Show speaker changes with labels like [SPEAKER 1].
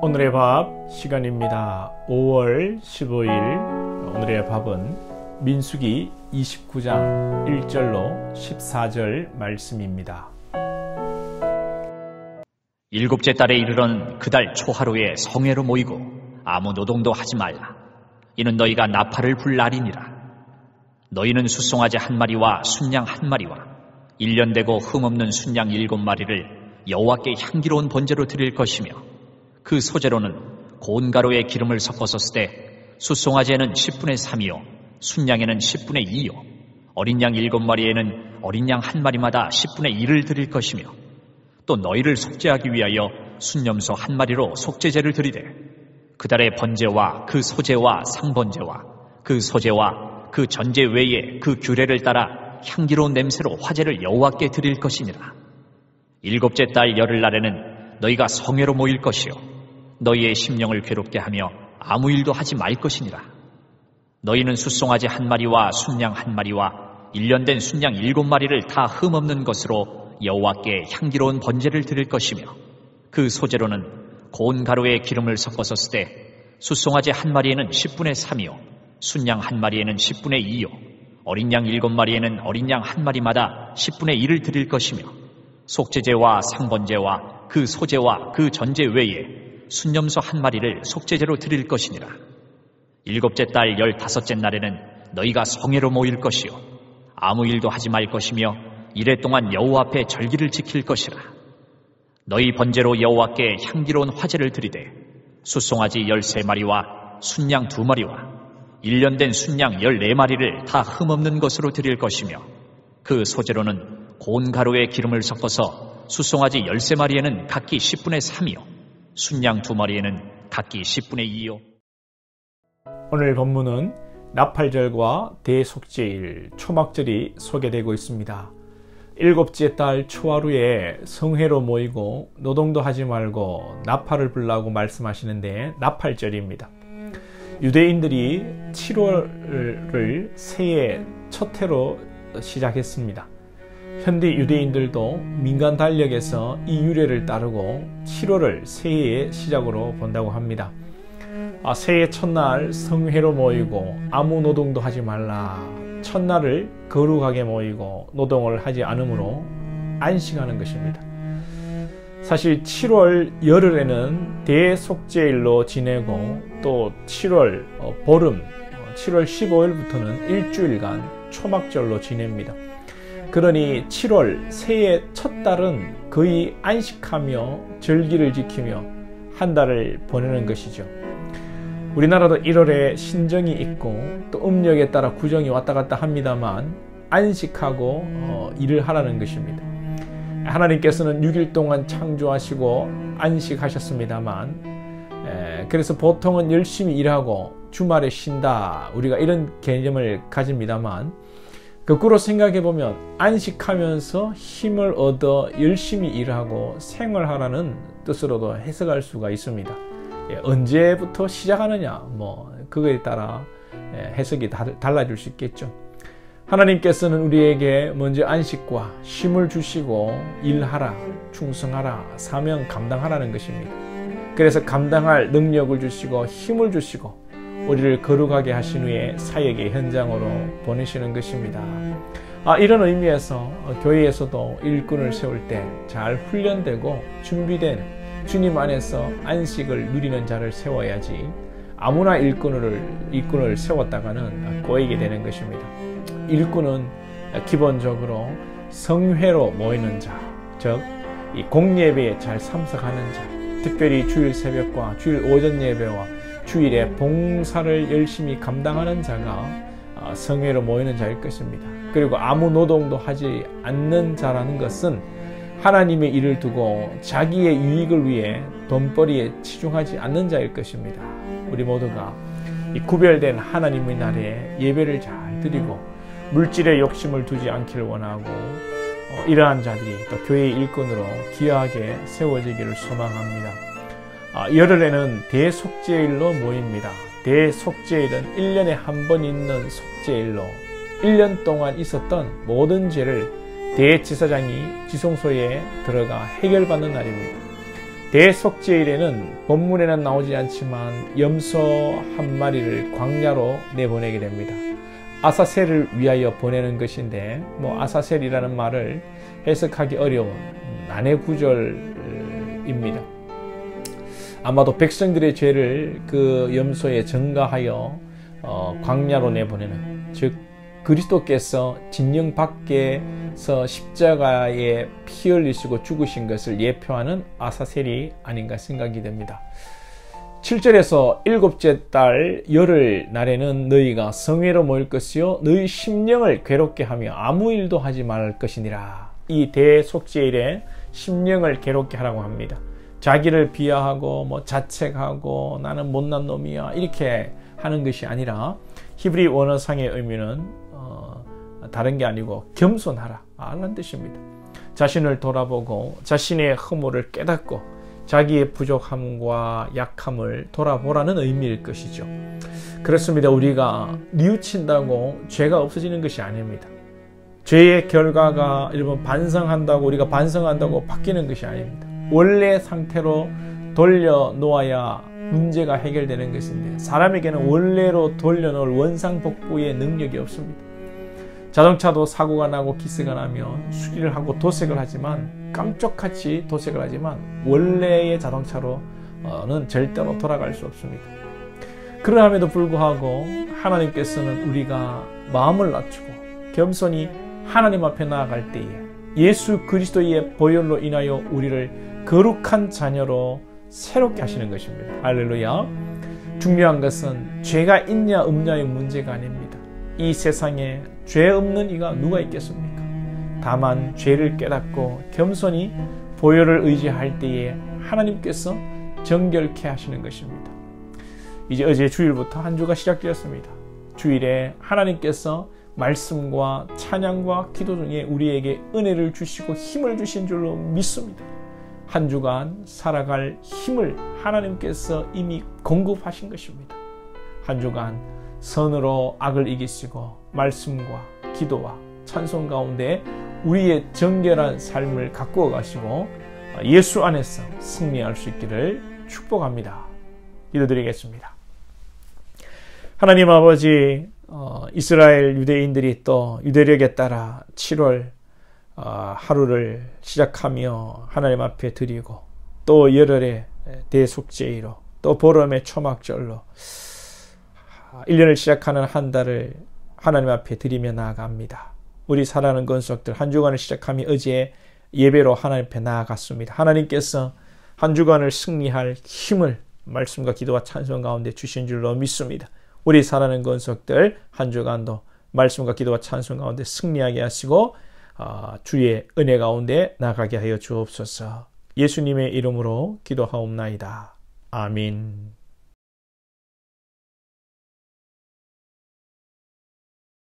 [SPEAKER 1] 오늘의 밥 시간입니다. 5월 15일 오늘의 밥은 민수기 29장 1절로 14절 말씀입니다.
[SPEAKER 2] 일곱째 달에 이르던 그달 초하루에 성회로 모이고 아무 노동도 하지 말라. 이는 너희가 나팔을 불 날이니라. 너희는 숫송아지 한 마리와 순양 한 마리와 1년 되고 흠없는 순양 7마리를 여호와께 향기로운 번제로 드릴 것이며, 그 소제로는 고운 가루에 기름을 섞어서 쓰되 숫송아지에는 10분의 3이요 순양에는 10분의 2요 어린 양 7마리에는 어린 양 한 마리마다 10분의 1을 드릴 것이며, 또 너희를 속죄하기 위하여 순염소 한 마리로 속죄제를 드리되 그달의 번제와 그 소제와 상번제와 그 소제와 그 전제 외에 그 규례를 따라 향기로운 냄새로 화제를 여호와께 드릴 것이니라. 일곱째 달 열흘날에는 너희가 성회로 모일 것이요 너희의 심령을 괴롭게 하며 아무 일도 하지 말 것이니라. 너희는 숫송아지 한 마리와 순양 한 마리와 1년 된 순양 7마리를 다 흠없는 것으로 여호와께 향기로운 번제를 드릴 것이며, 그 소제로는 고운 가루에 기름을 섞어서 쓰되 숫송아지 한 마리에는 10분의 3이요 순양 한 마리에는 10분의 2요 어린 양 7마리에는 어린 양 한 마리마다 10분의 1을 드릴 것이며, 속죄제와 상번제와 그 소제와 그 전제 외에 순염소 한 마리를 속죄제로 드릴 것이니라. 일곱째 달 15째 날에는 너희가 성회로 모일 것이요 아무 일도 하지 말 것이며 이래 동안 여호와 앞에 절기를 지킬 것이라. 너희 번제로 여호와께 향기로운 화제를 드리되 숫송아지 13마리와 순양 2마리와 1년 된 순양 14마리를 다 흠없는 것으로 드릴 것이며, 그 소제로는 고운 가루에 기름을 섞어서 숫송아지 13마리에는 각기 10분의 3이요 순양 2마리에는 각기 10분의 2요.
[SPEAKER 1] 오늘 본문은 나팔절과 대속죄일, 초막절이 소개되고 있습니다. 일곱째 달 초하루에 성회로 모이고 노동도 하지 말고 나팔을 불라고 말씀하시는데, 나팔절입니다. 유대인들이 7월을 새해 첫 해로 시작했습니다. 현대 유대인들도 민간 달력에서 이 유래를 따르고 7월을 새해의 시작으로 본다고 합니다. 새해 첫날 성회로 모이고 아무 노동도 하지 말라. 첫날을 거룩하게 모이고 노동을 하지 않으므로 안식하는 것입니다. 사실 7월 열흘에는 대속죄일로 지내고, 또 7월 보름 7월 15일부터는 일주일간 초막절로 지냅니다. 그러니 7월 새해 첫 달은 거의 안식하며 절기를 지키며 한 달을 보내는 것이죠. 우리나라도 1월에 신정이 있고 또 음력에 따라 구정이 왔다 갔다 합니다만 안식하고 일을 하라는 것입니다. 하나님께서는 6일 동안 창조하시고 안식하셨습니다만, 그래서 보통은 열심히 일하고 주말에 쉰다, 우리가 이런 개념을 가집니다만, 거꾸로 생각해보면 안식하면서 힘을 얻어 열심히 일하고 생활하라는 뜻으로도 해석할 수가 있습니다. 언제부터 시작하느냐, 그거에 따라 해석이 달라질 수 있겠죠. 하나님께서는 우리에게 먼저 안식과 쉼을 주시고 일하라, 충성하라, 사명 감당하라는 것입니다. 그래서 감당할 능력을 주시고 힘을 주시고 우리를 거룩하게 하신 후에 사역의 현장으로 보내시는 것입니다. 이런 의미에서 교회에서도 일꾼을 세울 때 잘 훈련되고 준비된 주님 안에서 안식을 누리는 자를 세워야지 아무나 일꾼을 세웠다가는 꼬이게 되는 것입니다. 일꾼은 기본적으로 성회로 모이는 자, 즉 이 공예배에 잘 참석하는 자, 특별히 주일 새벽과 주일 오전 예배와 주일에 봉사를 열심히 감당하는 자가 성회로 모이는 자일 것입니다. 그리고 아무 노동도 하지 않는 자라는 것은 하나님의 일을 두고 자기의 유익을 위해 돈벌이에 치중하지 않는 자일 것입니다. 우리 모두가 이 구별된 하나님의 날에 예배를 잘 드리고 물질에 욕심을 두지 않기를 원하고, 이러한 자들이 또 교회의 일꾼으로 귀하게 세워지기를 소망합니다. 열흘에는 대속죄일로 모입니다. 대속죄일은 1년에 한 번 있는 속죄일로 1년 동안 있었던 모든 죄를 대제사장이 지성소에 들어가 해결받는 날입니다. 대속죄일에는 본문에는 나오지 않지만 염소 한 마리를 광야로 내보내게 됩니다. 아사셀을 위하여 보내는 것인데 아사셀이라는 말을 해석하기 어려운 난해 구절입니다. 아마도 백성들의 죄를 그 염소에 전가하여 광야로 내보내는, 즉 그리스도께서 진영 밖에서 십자가에 피 흘리시고 죽으신 것을 예표하는 아사셀이 아닌가 생각이 됩니다. 7절에서 일곱째 달 열흘 날에는 너희가 성회로 모일 것이요 너희 심령을 괴롭게 하며 아무 일도 하지 말을 것이니라. 이 대속죄일에 심령을 괴롭게 하라고 합니다. 자기를 비하하고 자책하고 나는 못난 놈이야 이렇게 하는 것이 아니라, 히브리 원어상의 의미는 다른 게 아니고 겸손하라 라는 뜻입니다. 자신을 돌아보고 자신의 허물을 깨닫고 자기의 부족함과 약함을 돌아보라는 의미일 것이죠. 그렇습니다. 우리가 뉘우친다고 죄가 없어지는 것이 아닙니다. 죄의 결과가 여러분 반성한다고 우리가 반성한다고 바뀌는 것이 아닙니다. 원래 상태로 돌려놓아야 문제가 해결되는 것인데, 사람에게는 원래로 돌려놓을 원상복구의 능력이 없습니다. 자동차도 사고가 나고 기스가 나면 수리를 하고 도색을 하지만, 깜짝같이 도색을 하지만 원래의 자동차로는 절대로 돌아갈 수 없습니다. 그러함에도 불구하고 하나님께서는 우리가 마음을 낮추고 겸손히 하나님 앞에 나아갈 때에 예수 그리스도의 보혈로 인하여 우리를 거룩한 자녀로 새롭게 하시는 것입니다. 할렐루야. 중요한 것은 죄가 있냐 없냐의 문제가 아닙니다. 이 세상에 죄 없는 이가 누가 있겠습니까? 다만 죄를 깨닫고 겸손히 보혈을 의지할 때에 하나님께서 정결케 하시는 것입니다. 이제 어제 주일부터 한 주가 시작되었습니다. 주일에 하나님께서 말씀과 찬양과 기도 중에 우리에게 은혜를 주시고 힘을 주신 줄로 믿습니다. 한 주간 살아갈 힘을 하나님께서 이미 공급하신 것입니다. 한 주간 선으로 악을 이기시고 말씀과 기도와 찬송 가운데 우리의 정결한 삶을 가꾸어 가시고 예수 안에서 승리할 수 있기를 축복합니다. 기도드리겠습니다. 하나님 아버지, 이스라엘 유대인들이 또 유대력에 따라 7월 하루를 시작하며 하나님 앞에 드리고, 또 열흘의 대속죄일로, 또 보름의 초막절로 1년을 시작하는 한 달을 하나님 앞에 드리며 나아갑니다. 우리 사랑하는 권속들, 한 주간을 시작하며 어제 예배로 하나님 앞에 나아갔습니다. 하나님께서 한 주간을 승리할 힘을 말씀과 기도와 찬송 가운데 주신 줄로 믿습니다. 우리 사랑하는 권속들, 한 주간도 말씀과 기도와 찬송 가운데 승리하게 하시고 주의 은혜 가운데 나가게 하여 주옵소서. 예수님의 이름으로 기도하옵나이다. 아멘.